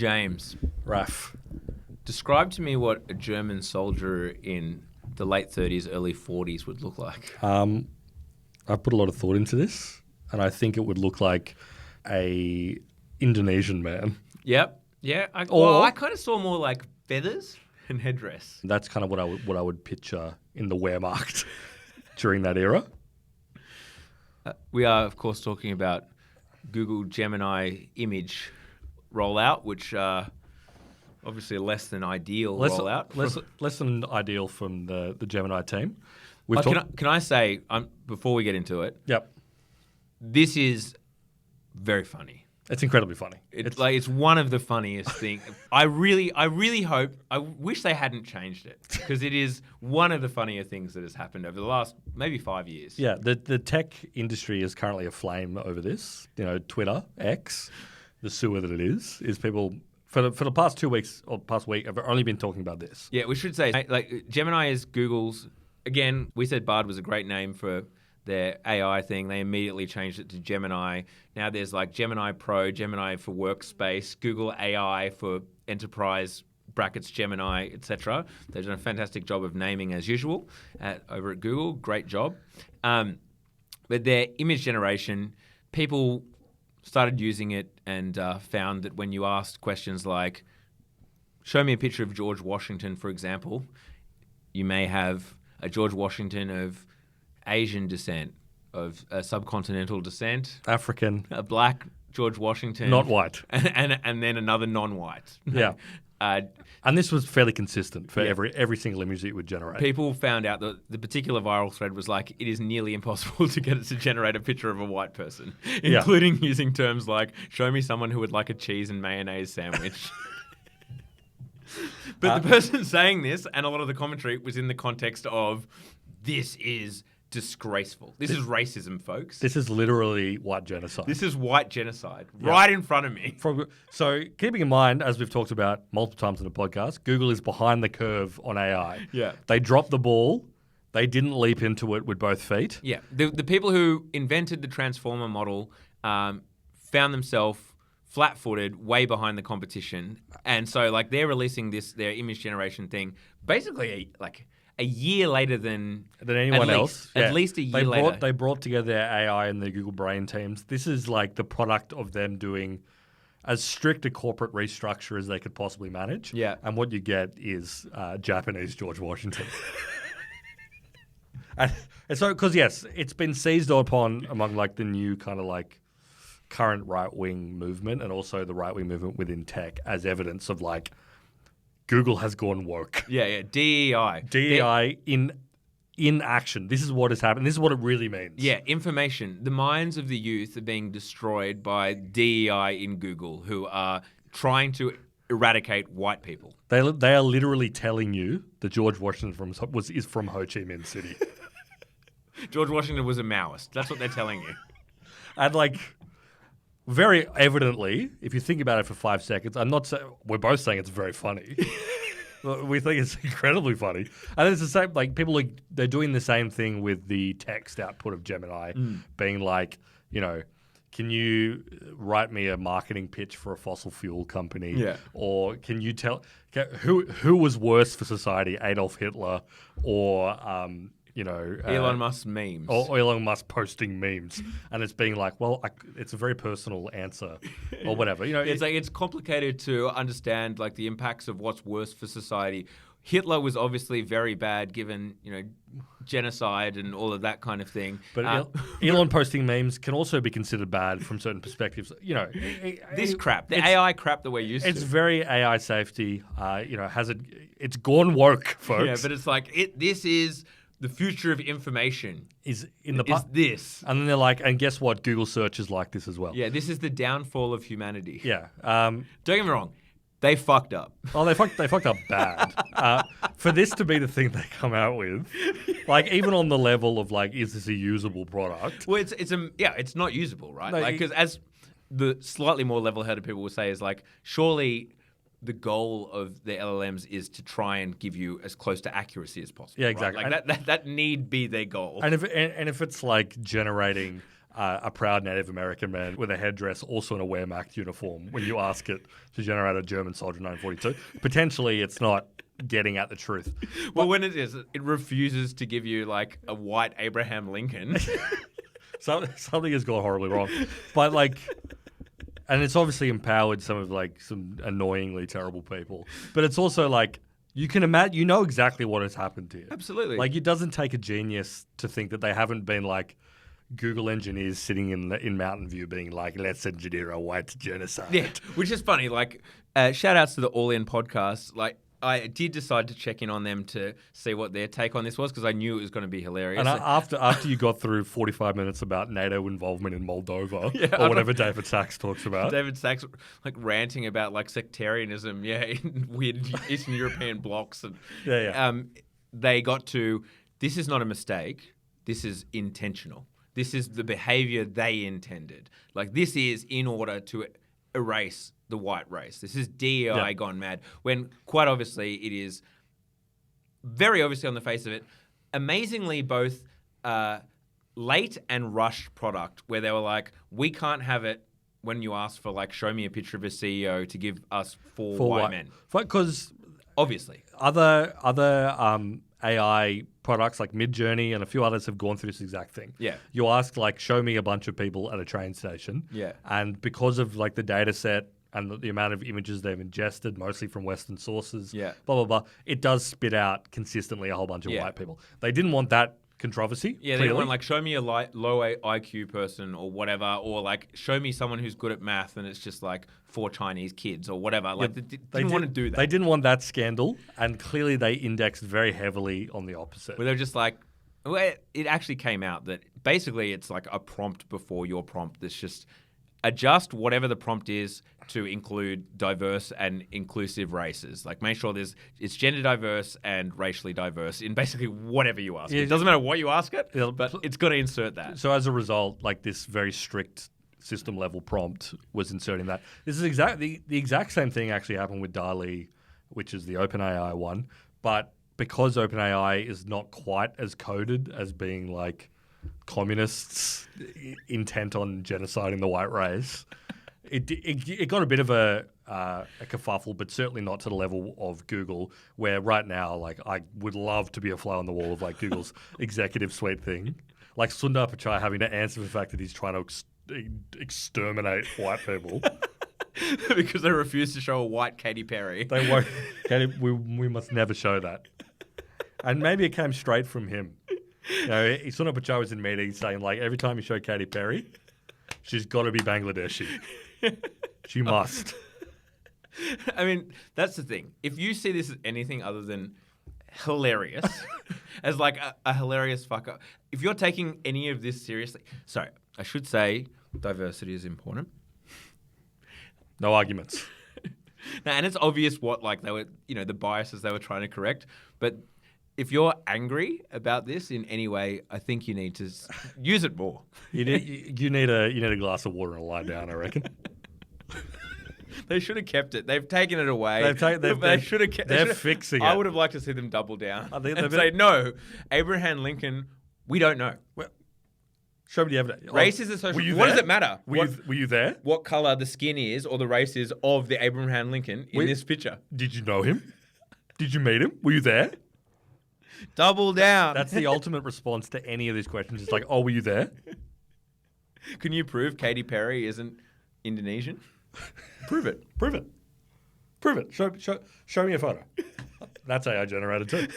James, Raf. describe to me what a German soldier in the late 30s, early 40s would look like. I put a lot of thought into this, and I think it would look like a Indonesian man. Yep. Yeah. I kind of saw more like feathers and headdress. That's kind of what I would picture in the Wehrmacht during that era. We are, of course, talking about Google Gemini image rollout, which obviously a less than ideal rollout. Less than ideal from the Gemini team. Can I say, before we get into it, Yep. this is very funny. It's incredibly funny. It's one of the funniest things. I wish they hadn't changed it, because it is one of the funnier things that has happened over the last maybe 5 years. Yeah, the tech industry is currently aflame over this. You know, Twitter, X, the sewer that it is people for the past 2 weeks or past week have only been talking about this. Yeah, we should say, like, Gemini is Google's. Again, we said Bard was a great name for their AI thing. They immediately changed it to Gemini. Now there's like Gemini Pro, Gemini for Workspace, Google AI for Enterprise brackets Gemini, etc. They've done a fantastic job of naming as usual over at Google. Great job. But their image generation, people started using it and found that when you asked questions like, show me a picture of George Washington, for example, you may have a George Washington of Asian descent, of subcontinental descent, African, a black George Washington, not white, and then another non-white. Yeah, and this was fairly consistent for every single image that it would generate. People found out that the particular viral thread was like, it is nearly impossible to get it to generate a picture of a white person, including using terms like, show me someone who would like a cheese and mayonnaise sandwich. But the person saying this, and a lot of the commentary, was in the context of, this is disgraceful. This is racism, folks. This is literally white genocide. This is white genocide right in front of me. So keeping in mind, as we've talked about multiple times in the podcast, Google is behind the curve on AI. Yeah. They dropped the ball. They didn't leap into it with both feet. Yeah. The people who invented the transformer model found themselves flat-footed, way behind the competition. And so, like, they're releasing their image generation thing basically a year later than anyone else. At least a year later. They brought together their AI and their Google Brain teams. This is like the product of them doing as strict a corporate restructure as they could possibly manage. Yeah. And what you get is Japanese George Washington. and so, because yes, it's been seized upon among like the new kind of like current right-wing movement and also the right-wing movement within tech as evidence of like Google has gone woke. Yeah, DEI. DEI in action. This is what has happened. This is what it really means. Yeah, information. The minds of the youth are being destroyed by DEI in Google, who are trying to eradicate white people. They are literally telling you that George Washington is from Ho Chi Minh City. George Washington was a Maoist. That's what they're telling you. And like, very evidently, if you think about it for 5 seconds, we're both saying it's very funny. We think it's incredibly funny. And it's the same, like, they're doing the same thing with the text output of Gemini, being like, you know, can you write me a marketing pitch for a fossil fuel company? Yeah. Or can you tell who was worse for society, Adolf Hitler or Elon Musk's memes. Or Elon Musk posting memes. And it's being like, well, it's a very personal answer or whatever. You know, it's complicated to understand like the impacts of what's worse for society. Hitler was obviously very bad given, genocide and all of that kind of thing. But Elon posting memes can also be considered bad from certain perspectives. This crap, the AI crap that we're used to. It's very AI safety. It's gone woke, folks. Yeah, but it's like, this is the future of information. Is this. And then they're like, and guess what? Google search is like this as well. Yeah, this is the downfall of humanity. Yeah. Don't get me wrong. They fucked up. Oh, they fucked up bad. For this to be the thing they come out with, like even on the level of like, is this a usable product? Well, it's not usable, right? Because as the slightly more level-headed people will say, is like, surely the goal of the LLMs is to try and give you as close to accuracy as possible. Yeah, exactly. Right? Like that need be their goal. And if it's like generating a proud Native American man with a headdress, also in a Wehrmacht uniform, when you ask it to generate a German soldier in 1942. Potentially, it's not getting at the truth. Well, when it is, it refuses to give you like a white Abraham Lincoln. Something has gone horribly wrong. But like, and it's obviously empowered some annoyingly terrible people. But it's also like, you can imagine, you know exactly what has happened to you. Absolutely. Like, it doesn't take a genius to think that they haven't been like Google engineers sitting in Mountain View being like, let's engineer a white genocide. Yeah, which is funny. Like, shout outs to the All In podcast. Like, I did decide to check in on them to see what their take on this was because I knew it was going to be hilarious. And after you got through 45 minutes about NATO involvement in Moldova, or whatever David Sachs talks about. David Sachs like ranting about like sectarianism, in weird Eastern European blocks. And, they got to, this is not a mistake. This is intentional. This is the behavior they intended. Like, this is in order to erase the white race. This is DEI gone mad. When quite obviously it is very obviously on the face of it, amazingly both late and rushed product where they were like, we can't have it when you ask for like, show me a picture of a CEO to give us four white men. Because obviously other AI products like Midjourney and a few others have gone through this exact thing. Yeah. You ask like, show me a bunch of people at a train station. Yeah. And because of like the data set and the amount of images they've ingested, mostly from Western sources, blah, blah, blah, it does spit out consistently a whole bunch of white people. They didn't want that controversy. Yeah, they want like, show me a low IQ person or whatever, or like, show me someone who's good at math and it's just like 4 Chinese kids or whatever. Like, they didn't want to do that. They didn't want that scandal, and clearly they indexed very heavily on the opposite. Where they're just like, well, it actually came out that basically it's like a prompt before your prompt that's just adjust whatever the prompt is to include diverse and inclusive races. Like, make sure it's gender diverse and racially diverse in basically whatever you ask. It doesn't matter what you ask it, but it's got to insert that. So as a result, like, this very strict system level prompt was inserting that. This is the exact same thing actually happened with DALL-E, which is the OpenAI one, but because OpenAI is not quite as coded as being like communists intent on genociding the white race, it got a bit of a kerfuffle, but certainly not to the level of Google, where right now, like, I would love to be a fly on the wall of like Google's executive suite thing, like Sundar Pichai having to answer for the fact that he's trying to exterminate white people. Because they refuse to show a white Katy Perry. They won't. We must never show that. And maybe it came straight from him. You know, Sundar Pichai was in meetings saying, like, every time you show Katy Perry, she's got to be Bangladeshi. She must. I mean, that's the thing. If you see this as anything other than hilarious, as like a hilarious fuck up, if you're taking any of this seriously, sorry, I should say diversity is important. No arguments. Now, and it's obvious what, like, they were, you know, the biases they were trying to correct. But if you're angry about this in any way, I think you need to use it more. You need a glass of water and lie down, I reckon. They should have kept it. They've taken it away. They should have kept. They're fixing it. I would have liked to see them double down and say, no, Abraham Lincoln, we don't know. Well, show me the evidence. Race is a social. What does it matter? Were you there? What color the skin is or the race is of the Abraham Lincoln in this picture? Did you know him? Did you meet him? Were you there? Double down. That's the ultimate response to any of these questions. It's like, oh, were you there? Can you prove Katy Perry isn't Indonesian? Prove it. Prove it. Prove it. Show me a photo. That's AI generated too.